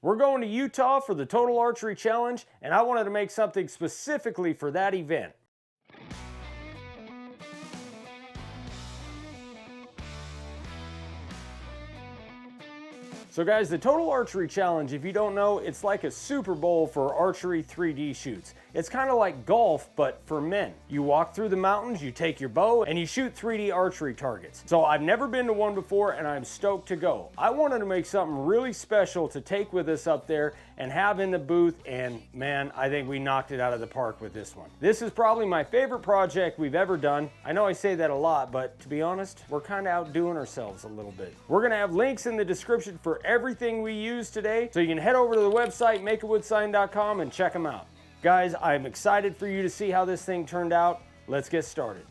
We're going to Utah for the Total Archery Challenge, and I wanted to make something specifically for that event. So guys, the Total Archery Challenge, if you don't know, it's like a Super Bowl for archery 3D shoots. It's kind of like golf, but for men. You walk through the mountains, you take your bow, and you shoot 3D archery targets. So I've never been to one before, and I'm stoked to go. I wanted to make something really special to take with us up there and have in the booth, and man, I think we knocked it out of the park with this one. This is probably my favorite project we've ever done. I know I say that a lot, but to be honest, we're kind of outdoing ourselves a little bit. We're gonna have links in the description for everything we use today, so you can head over to the website makeawoodsign.com and check them out. Guys, I'm excited for you to see how this thing turned out. Let's get started.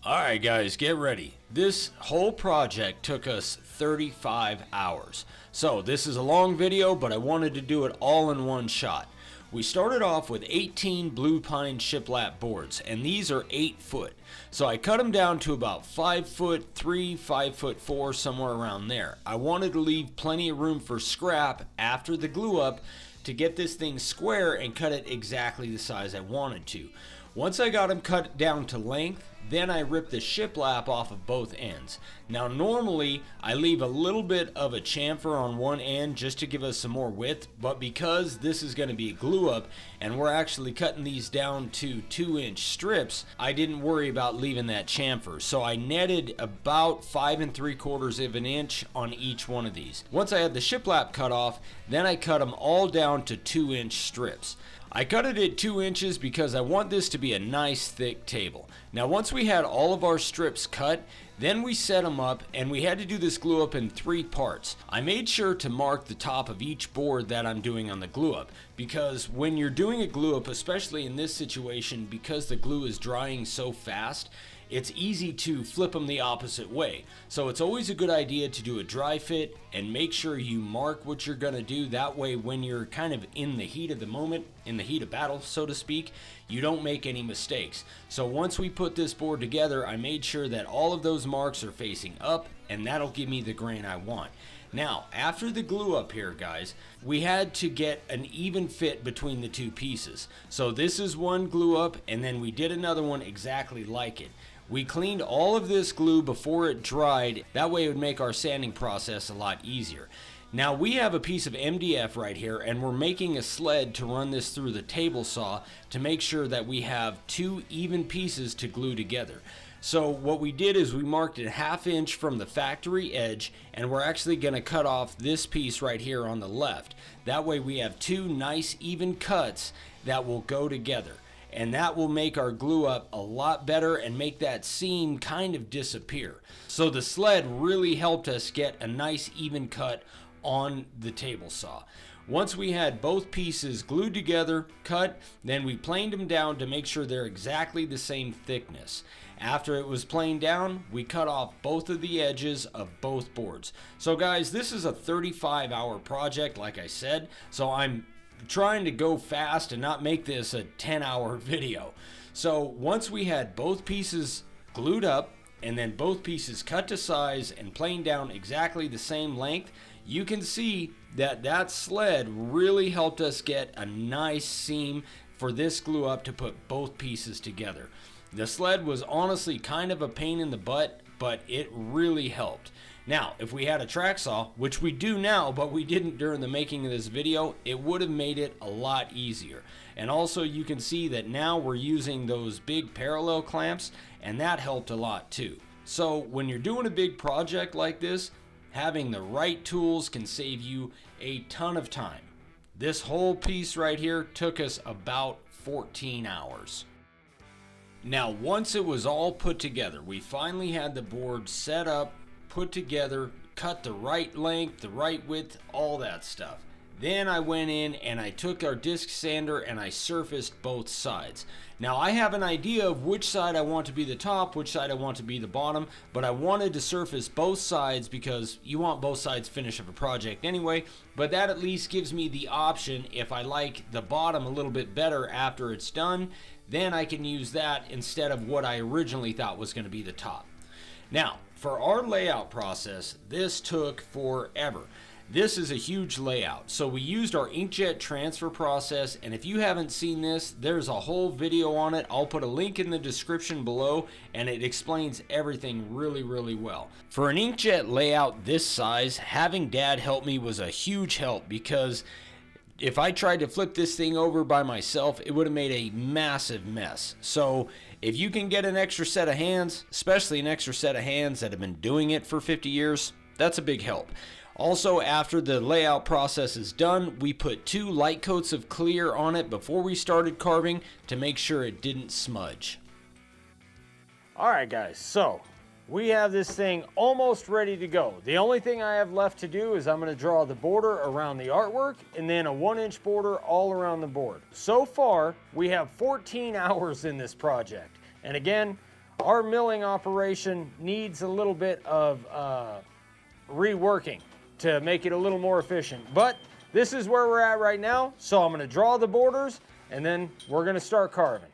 Alright guys, get ready. This whole project took us 35 hours. So this is a long video, but I wanted to do it all in one shot. We started off with 18 blue pine shiplap boards, and these are 8 foot. So I cut them down to about 5'3", 5'4", somewhere around there. I wanted to leave plenty of room for scrap after the glue up to get this thing square and cut it exactly the size I wanted to. Once I got them cut down to length, then I ripped the shiplap off of both ends. Now normally I leave a little bit of a chamfer on one end just to give us some more width, but because this is going to be a glue up and we're actually cutting these down to 2-inch strips, I didn't worry about leaving that chamfer. So I netted about 5 3/4 of an inch on each one of these. Once I had the shiplap cut off, then I cut them all down to 2-inch strips. I cut it at 2 inches because I want this to be a nice thick table. Now once we had all of our strips cut, then we set them up, and we had to do this glue up in 3 parts. I made sure to mark the top of each board that I'm doing on the glue up, because when you're doing a glue up, especially in this situation, because the glue is drying so fast, it's easy to flip them the opposite way. So it's always a good idea to do a dry fit and make sure you mark what you're gonna do. That way when you're kind of in the heat of the moment, in the heat of battle, so to speak, you don't make any mistakes. So once we put this board together, I made sure that all of those marks are facing up, and that'll give me the grain I want. Now, after the glue up here, guys, we had to get an even fit between the 2 pieces. So this is one glue up, and then we did another one exactly like it. We cleaned all of this glue before it dried. That way it would make our sanding process a lot easier. Now we have a piece of MDF right here, and we're making a sled to run this through the table saw to make sure that we have 2 even pieces to glue together. So what we did is we marked it 1/2 inch from the factory edge, and we're actually going to cut off this piece right here on the left. That way we have 2 nice even cuts that will go together, and that will make our glue up a lot better and make that seam kind of disappear. So the sled really helped us get a nice even cut on the table saw. Once we had both pieces glued together, cut, then we planed them down to make sure they're exactly the same thickness. After it was planed down, we cut off both of the edges of both boards. So guys, this is a 35-hour project, like I said, so I'm trying to go fast and not make this a 10-hour video. So once we had both pieces glued up and then both pieces cut to size and planed down exactly the same length, you can see that that sled really helped us get a nice seam for this glue up to put both pieces together. The sled was honestly kind of a pain in the butt, but it really helped. Now, if we had a track saw, which we do now, but we didn't during the making of this video, it would have made it a lot easier. And also you can see that now we're using those big parallel clamps, and that helped a lot too. So when you're doing a big project like this, having the right tools can save you a ton of time. This whole piece right here took us about 14 hours. Now, once it was all put together, we finally had the board set up, put together, cut the right length, the right width, all that stuff. Then I went in and I took our disc sander and I surfaced both sides. Now I have an idea of which side I want to be the top, which side I want to be the bottom, but I wanted to surface both sides because you want both sides finished of a project anyway, but that at least gives me the option if I like the bottom a little bit better after it's done, then I can use that instead of what I originally thought was going to be the top. Now, for our layout process, this took forever. This is a huge layout. So we used our inkjet transfer process, and if you haven't seen this, there's a whole video on it. I'll put a link in the description below, and it explains everything really, really well. For an inkjet layout this size, having Dad help me was a huge help, because if I tried to flip this thing over by myself, it would have made a massive mess. So if you can get an extra set of hands, especially an extra set of hands that have been doing it for 50 years, that's a big help. Also, after the layout process is done, we put 2 light coats of clear on it before we started carving to make sure it didn't smudge. All right, guys, so we have this thing almost ready to go. The only thing I have left to do is I'm going to draw the border around the artwork and then a 1-inch border all around the board. So far, we have 14 hours in this project. And again, our milling operation needs a little bit of reworking to make it a little more efficient. But this is where we're at right now. So I'm going to draw the borders and then we're going to start carving.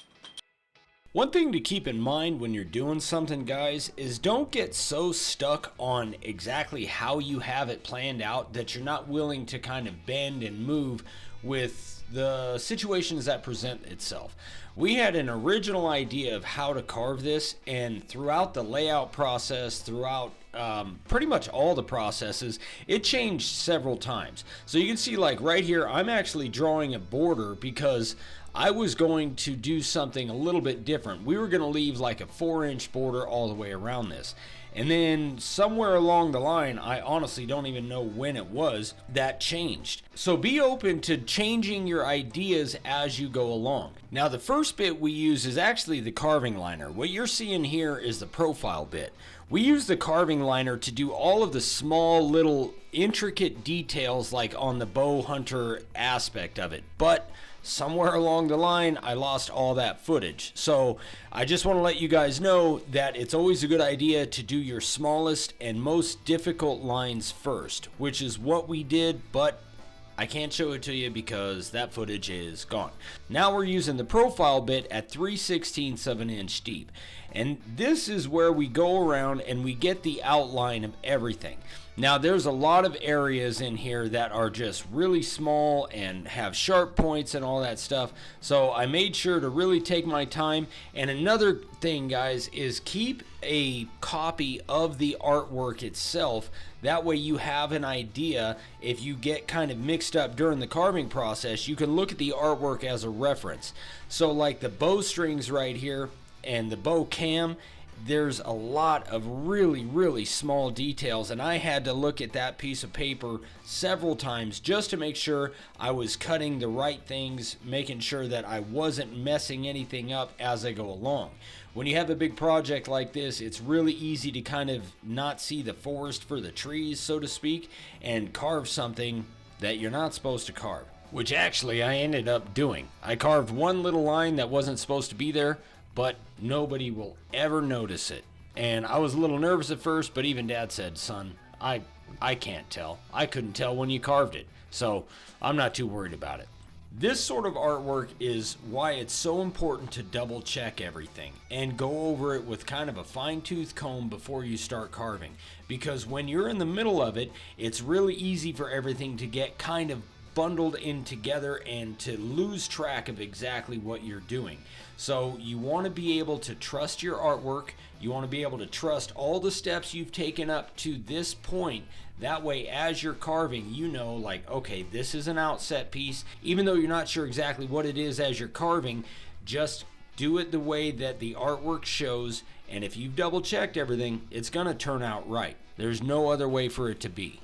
One thing to keep in mind when you're doing something, guys, is don't get so stuck on exactly how you have it planned out that you're not willing to kind of bend and move with the situations that present itself. We had an original idea of how to carve this, and throughout the layout process, throughout pretty much all the processes, it changed several times. So you can see, like right here, I'm actually drawing a border because I was going to do something a little bit different. We were going to leave like a 4-inch border all the way around this. And then somewhere along the line, I honestly don't even know when it was, that changed. So be open to changing your ideas as you go along. Now the first bit we use is actually the carving liner. What you're seeing here is the profile bit. We use the carving liner to do all of the small little intricate details like on the bow hunter aspect of it. But somewhere along the line, I lost all that footage. So I just want to let you guys know that it's always a good idea to do your smallest and most difficult lines first, which is what we did, but I can't show it to you because that footage is gone. Now we're using the profile bit at 3/16 of an inch deep. And this is where we go around and we get the outline of everything. Now there's a lot of areas in here that are just really small and have sharp points and all that stuff. So I made sure to really take my time. And another thing, guys, is keep a copy of the artwork itself. That way you have an idea. If you get kind of mixed up during the carving process, you can look at the artwork as a reference. So like the bowstrings right here and the bow cam, there's a lot of really small details, and I had to look at that piece of paper several times just to make sure I was cutting the right things, making sure that I wasn't messing anything up as I go along. When you have a big project like this, it's really easy to kind of not see the forest for the trees, so to speak, and carve something that you're not supposed to carve, which actually I ended up doing. I carved one little line that wasn't supposed to be there, but nobody will ever notice it. And I was a little nervous at first, but even Dad said, son, I can't tell. I couldn't tell when you carved it. So I'm not too worried about it. This sort of artwork is why it's so important to double check everything and go over it with kind of a fine-tooth comb before you start carving. Because when you're in the middle of it, it's really easy for everything to get kind of bundled in together and to lose track of exactly what you're doing. So you want to be able to trust your artwork. You want to be able to trust all the steps you've taken up to this point. That way, as you're carving, you know, like, okay, this is an outset piece. Even though you're not sure exactly what it is as you're carving, just do it the way that the artwork shows. And if you've double checked everything, it's going to turn out right. There's no other way for it to be.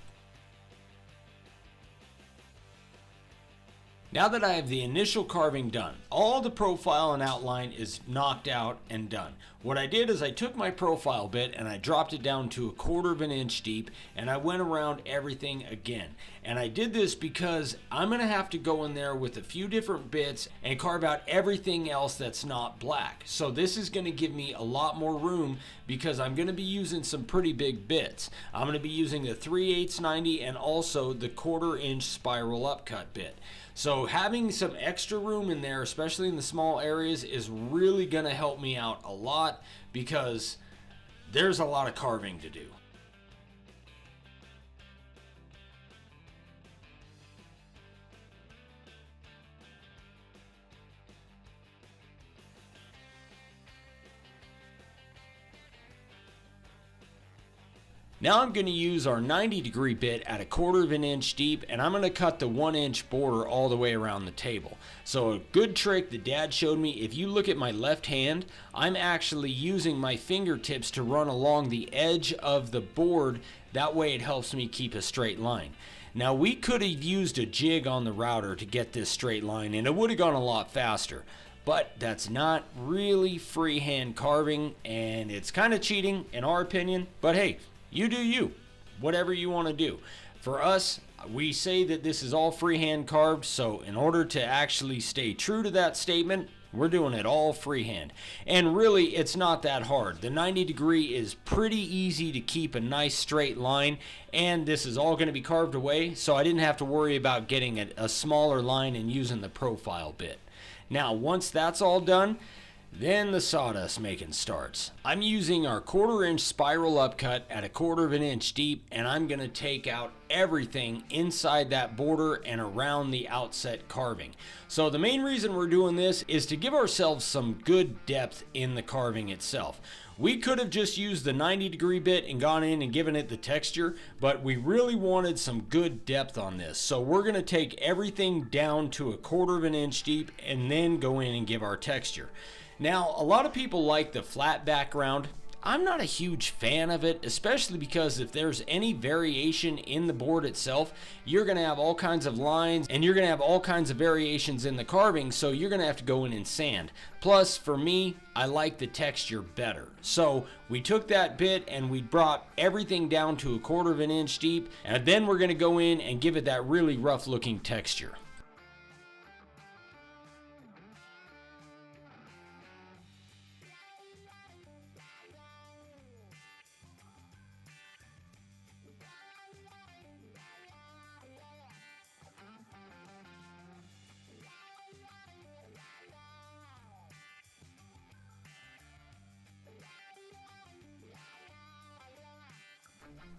Now that I have the initial carving done, all the profile and outline is knocked out and done. What I did is I took my profile bit and I dropped it down to 1/4 of an inch deep, and I went around everything again. And I did this because I'm going to have to go in there with a few different bits and carve out everything else that's not black. So this is going to give me a lot more room because I'm going to be using some pretty big bits. I'm going to be using the 3/8 90 and also the 1/4 inch spiral upcut bit. So having some extra room in there, especially in the small areas, is really going to help me out a lot because there's a lot of carving to do. Now I'm going to use our 90-degree bit at 1/4 of an inch deep, and I'm going to cut the 1-inch border all the way around the table. So a good trick that Dad showed me, if you look at my left hand, I'm actually using my fingertips to run along the edge of the board. That way it helps me keep a straight line. Now we could have used a jig on the router to get this straight line, and it would have gone a lot faster. But that's not really freehand carving, and it's kind of cheating in our opinion. But hey, you do you, whatever you want to do. For us, we say that this is all freehand carved, so in order to actually stay true to that statement, we're doing it all freehand. And really, it's not that hard. The 90 degree is pretty easy to keep a nice straight line, and this is all going to be carved away, so I didn't have to worry about getting a smaller line and using the profile bit. Now, once that's all done, then the sawdust making starts. I'm using our 1/4 inch spiral upcut at 1/4 of an inch deep, and I'm going to take out everything inside that border and around the outset carving. So the main reason we're doing this is to give ourselves some good depth in the carving itself. We could have just used the 90-degree bit and gone in and given it the texture, but we really wanted some good depth on this. So we're going to take everything down to 1/4 of an inch deep and then go in and give our texture. Now, a lot of people like the flat background. I'm not a huge fan of it, especially because if there's any variation in the board itself, you're going to have all kinds of lines and you're going to have all kinds of variations in the carving, so you're going to have to go in and sand. Plus, for me, I like the texture better. So we took that bit and we brought everything down to 1/4 of an inch deep, and then we're going to go in and give it that really rough looking texture.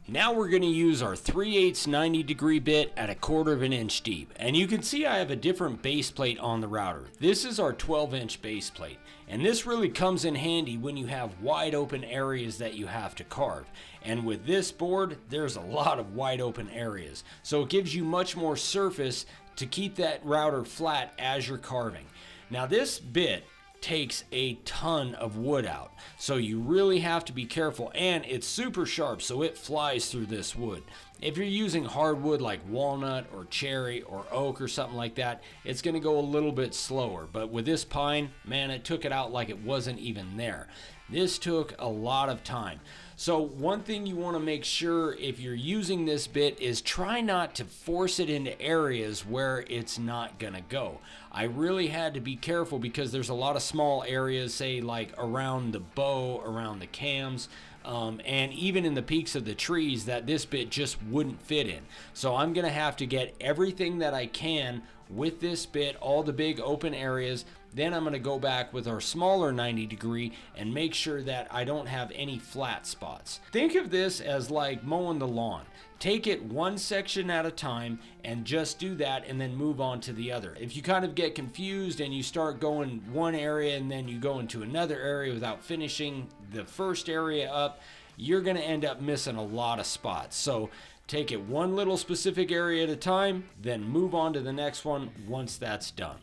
Now we're going to use our 3/8 90-degree bit at 1/4 of an inch deep. And you can see I have a different base plate on the router. This is our 12-inch base plate. And this really comes in handy when you have wide open areas that you have to carve. And with this board, there's a lot of wide open areas. So it gives you much more surface to keep that router flat as you're carving. Now this bit takes a ton of wood out, so you really have to be careful, and it's super sharp, so it flies through this wood. If you're using hardwood like walnut or cherry or oak or something like that, it's going to go a little bit slower, but with this pine, man, it took it out like it wasn't even there. This took a lot of time. So one thing you want to make sure if you're using this bit is try not to force it into areas where it's not going to go. I really had to be careful because there's a lot of small areas, say like around the bow, around the cams, and even in the peaks of the trees that this bit just wouldn't fit in. So I'm going to have to get everything that I can with this bit, all the big open areas. Then I'm going to go back with our smaller 90 degree and make sure that I don't have any flat spots. Think of this as like mowing the lawn. Take it one section at a time and just do that and then move on to the other. If you kind of get confused and you start going one area and then you go into another area without finishing the first area up, you're going to end up missing a lot of spots. So take it one little specific area at a time, then move on to the next one once that's done.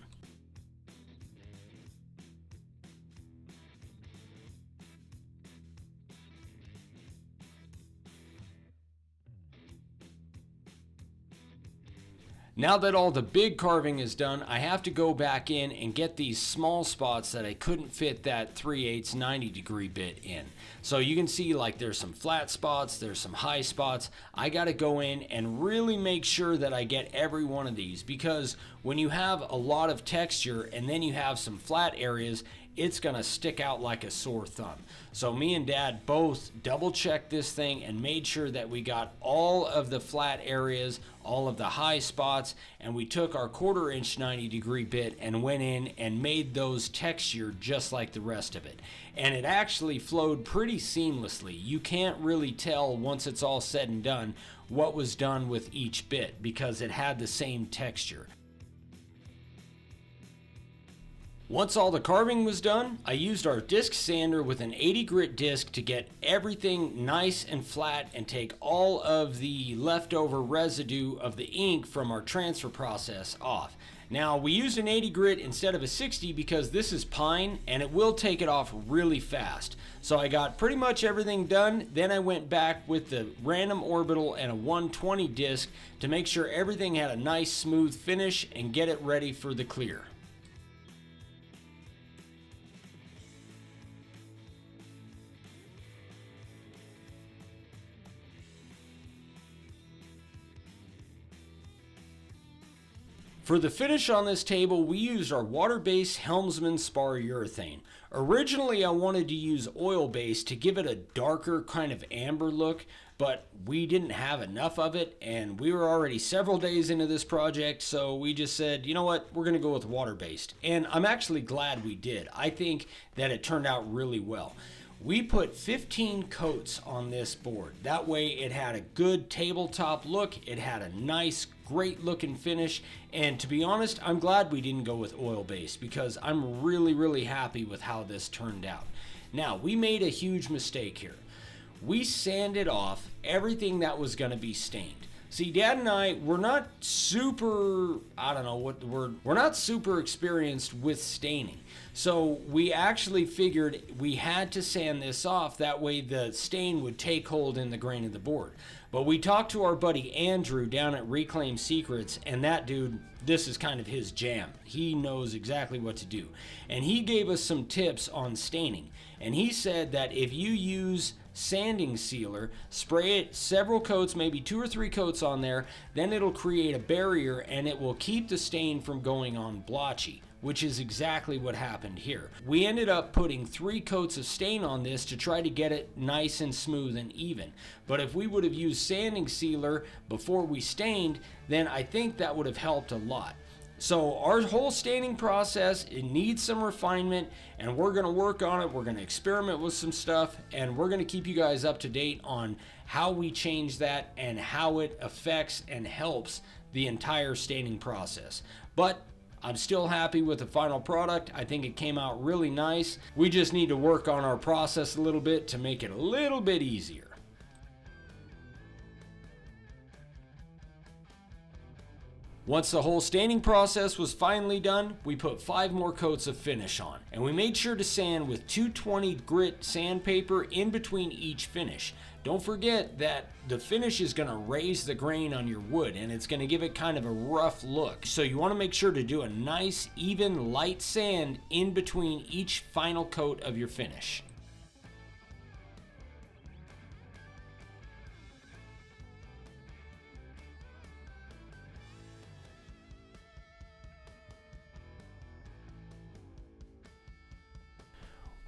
Now that all the big carving is done, I have to go back in and get these small spots that I couldn't fit that 3/8 90 degree bit in. So you can see like there's some flat spots, there's some high spots. I got to go in and really make sure that I get every one of these, because when you have a lot of texture and then you have some flat areas, it's gonna stick out like a sore thumb. So me and Dad both double checked this thing and made sure that we got all of the flat areas, all of the high spots, and we took our 1/4 inch 90 degree bit and went in and made those textured just like the rest of it. And it actually flowed pretty seamlessly. You can't really tell once it's all said and done what was done with each bit because it had the same texture. Once all the carving was done, I used our disc sander with an 80 grit disc to get everything nice and flat and take all of the leftover residue of the ink from our transfer process off. Now, we used an 80 grit instead of a 60 because this is pine and it will take it off really fast. So I got pretty much everything done. Then I went back with the random orbital and a 120 disc to make sure everything had a nice smooth finish and get it ready for the clear. For the finish on this table, we used our water-based Helmsman spar urethane. Originally, I wanted to use oil-based to give it a darker kind of amber look, but we didn't have enough of it, and we were already several days into this project, so we just said, you know what, we're gonna go with water-based. And I'm actually glad we did. I think that it turned out really well. We put 15 coats on this board. That way it had a good tabletop look. It had a nice, great looking finish. And to be honest, I'm glad we didn't go with oil-based because I'm really happy with how this turned out. Now, we made a huge mistake here. We sanded off everything that was gonna be stained. See, Dad and I, we're not super, I don't know what the word, we're not super experienced with staining. So we actually figured we had to sand this off, that way the stain would take hold in the grain of the board. But we talked to our buddy Andrew down at Reclaim Secrets, and that dude, this is kind of his jam. He knows exactly what to do. And he gave us some tips on staining. And he said that if you use sanding sealer, spray it several coats, maybe 2 or 3 coats on there, then it'll create a barrier and it will keep the stain from going on blotchy, which is exactly what happened here. We ended up putting 3 coats of stain on this to try to get it nice and smooth and even. But if we would have used sanding sealer before we stained, then I think that would have helped a lot. So our whole staining process, it needs some refinement, and we're gonna work on it. We're gonna experiment with some stuff, and we're gonna keep you guys up to date on how we change that and how it affects and helps the entire staining process. But I'm still happy with the final product. I think it came out really nice. We just need to work on our process a little bit to make it a little bit easier. Once the whole staining process was finally done, we put 5 more coats of finish on, and we made sure to sand with 220 grit sandpaper in between each finish. Don't forget that the finish is going to raise the grain on your wood, and it's going to give it kind of a rough look. So you want to make sure to do a nice, even, light sand in between each final coat of your finish.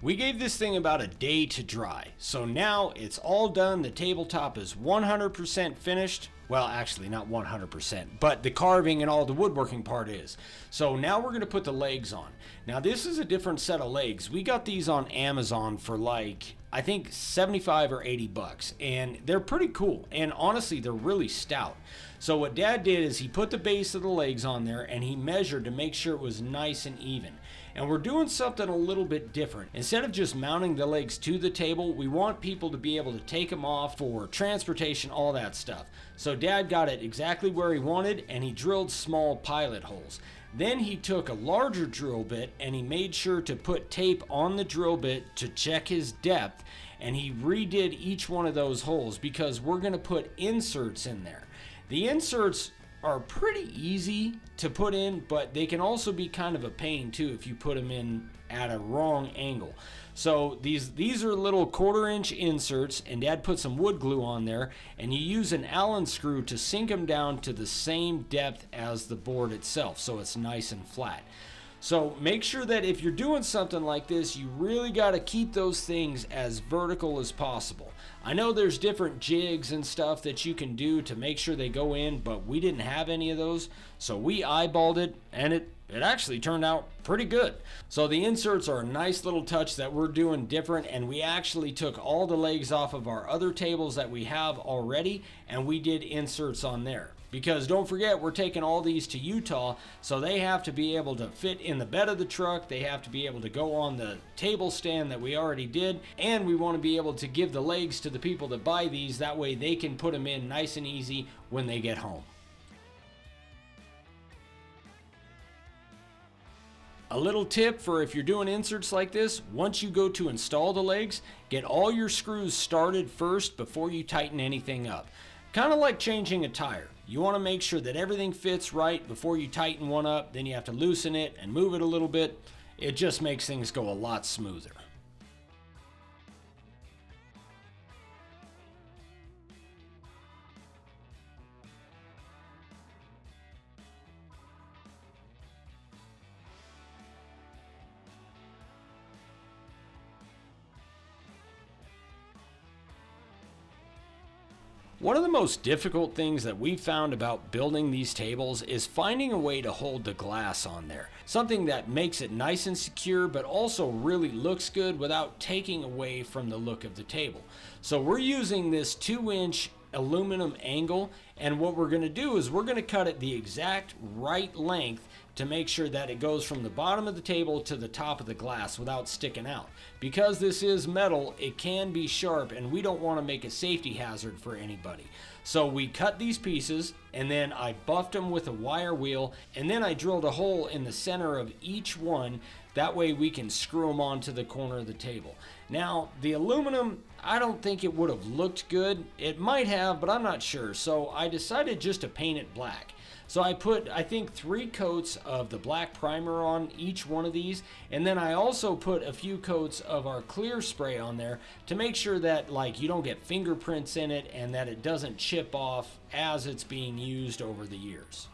We gave this thing about a day to dry, so now it's all done. The tabletop is 100% finished. Well, actually not 100%, but the carving and all the woodworking part is. So now we're gonna put the legs on. Now this is a different set of legs. We got these on Amazon for like, I think 75 or 80 bucks, and they're pretty cool. And honestly, they're really stout. So what Dad did is he put the base of the legs on there and he measured to make sure it was nice and even. And we're doing something a little bit different. Instead of just mounting the legs to the table, we want people to be able to take them off for transportation, all that stuff. So Dad got it exactly where he wanted, and he drilled small pilot holes. Then he took a larger drill bit and he made sure to put tape on the drill bit to check his depth, and he redid each one of those holes because we're going to put inserts in there. The inserts are pretty easy to put in, but they can also be kind of a pain too if you put them in at a wrong angle. So these are little 1/4 inch inserts, and Dad put some wood glue on there, and you use an Allen screw to sink them down to the same depth as the board itself, so it's nice and flat. So make sure that if you're doing something like this, you really got to keep those things as vertical as possible. I know there's different jigs and stuff that you can do to make sure they go in, but we didn't have any of those, so we eyeballed it, and it actually turned out pretty good. So the inserts are a nice little touch that we're doing different, and we actually took all the legs off of our other tables that we have already, and we did inserts on there. Because don't forget, we're taking all these to Utah, so they have to be able to fit in the bed of the truck, they have to be able to go on the table stand that we already did, and we want to be able to give the legs to the people that buy these, that way they can put them in nice and easy when they get home. A little tip for if you're doing inserts like this, once you go to install the legs, get all your screws started first before you tighten anything up. Kind of like changing a tire. You want to make sure that everything fits right before you tighten one up, then you have to loosen it and move it a little bit. It just makes things go a lot smoother. One of the most difficult things that we found about building these tables is finding a way to hold the glass on there. Something that makes it nice and secure but also really looks good without taking away from the look of the table. So we're using this 2-inch aluminum angle, and what we're going to do is we're going to cut it the exact right length to make sure that it goes from the bottom of the table to the top of the glass without sticking out. Because this is metal, it can be sharp, and we don't want to make a safety hazard for anybody. So we cut these pieces, and then I buffed them with a wire wheel, and then I drilled a hole in the center of each one. That way we can screw them onto the corner of the table. Now, the aluminum, I don't think it would have looked good. It might have, but I'm not sure. So I decided just to paint it black. So I put, I think, 3 coats of the black primer on each one of these, and then I also put a few coats of our clear spray on there to make sure that like you don't get fingerprints in it and that it doesn't chip off as it's being used over the years.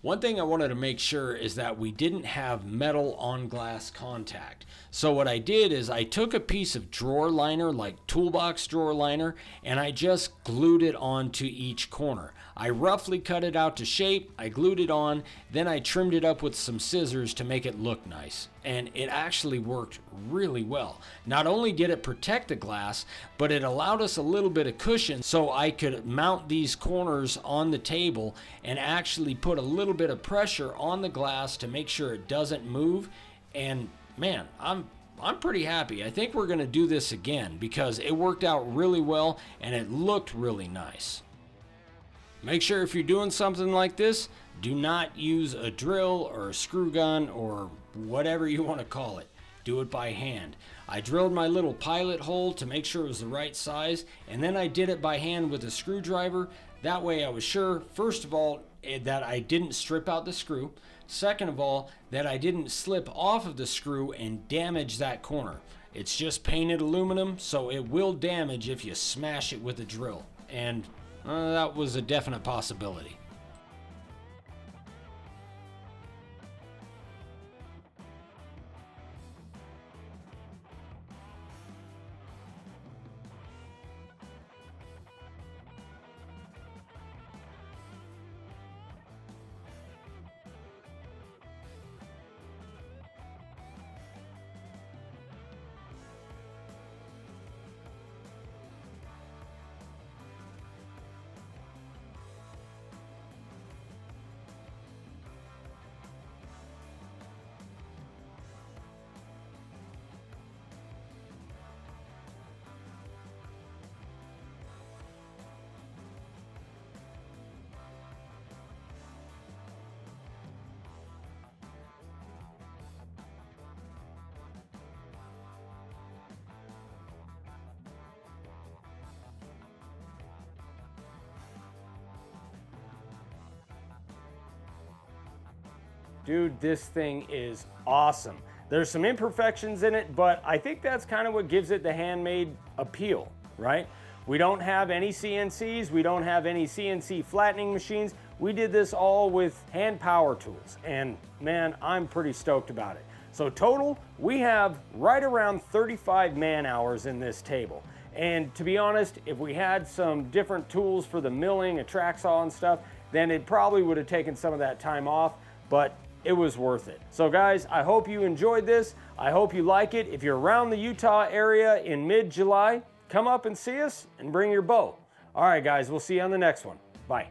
One thing I wanted to make sure is that we didn't have metal on glass contact. So what I did is I took a piece of drawer liner, like toolbox drawer liner, and I just glued it onto each corner. I roughly cut it out to shape, I glued it on, then I trimmed it up with some scissors to make it look nice. And it actually worked really well. Not only did it protect the glass, but it allowed us a little bit of cushion so I could mount these corners on the table and actually put a little bit of pressure on the glass to make sure it doesn't move. And man, I'm pretty happy. I think we're going to do this again because it worked out really well and it looked really nice. Make sure if you're doing something like this, do not use a drill or a screw gun or whatever you want to call it. Do it by hand. I drilled my little pilot hole to make sure it was the right size, and then I did it by hand with a screwdriver. That way I was sure, first of all, that I didn't strip out the screw. Second of all, that I didn't slip off of the screw and damage that corner. It's just painted aluminum, so it will damage if you smash it with a drill. And that was a definite possibility. Dude, this thing is awesome. There's some imperfections in it, but I think that's kind of what gives it the handmade appeal, right? We don't have any CNCs, we don't have any CNC flattening machines. We did this all with hand power tools, and man, I'm pretty stoked about it. So total, we have right around 35 man hours in this table. And to be honest, if we had some different tools for the milling, a track saw and stuff, then it probably would have taken some of that time off. But it was worth it. So guys, I hope you enjoyed this. I hope you like it. If you're around the Utah area in mid-July, come up and see us and bring your bow. All right, guys, we'll see you on the next one. Bye.